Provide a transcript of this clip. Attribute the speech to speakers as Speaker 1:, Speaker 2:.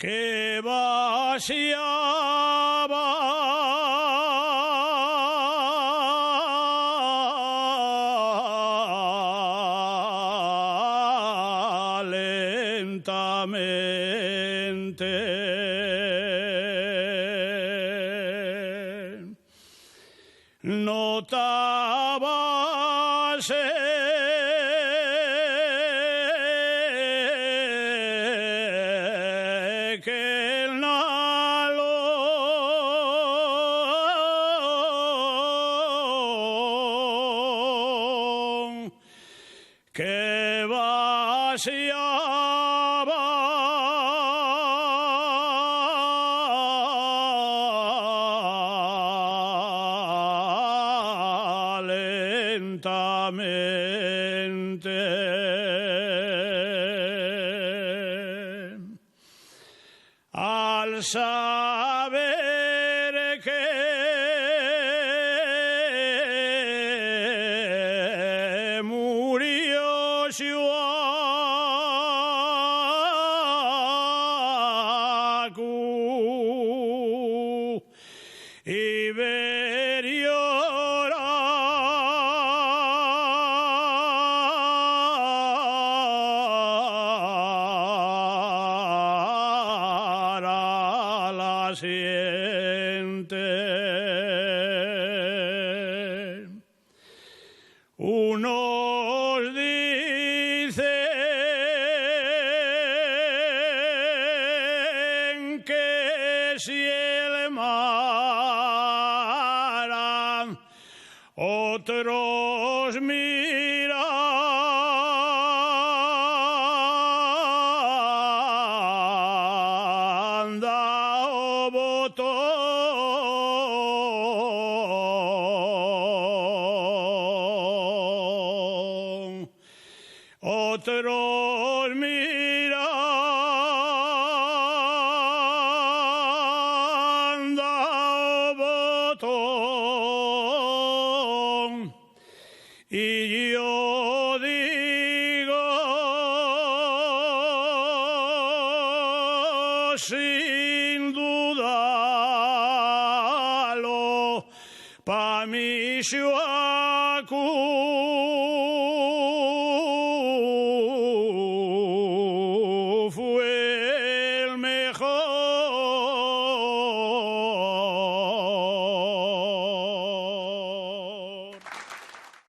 Speaker 1: que vaciaba lentamente. Notábase que el nalón que vaciaba lentamente. Al saber que murió Shuaku y ver llorar a la siente. Unos dicen que si el mar, otros miran, dao botón, otros miran, dao botón, y yo digo sin dudarlo, pa' mi Shuaku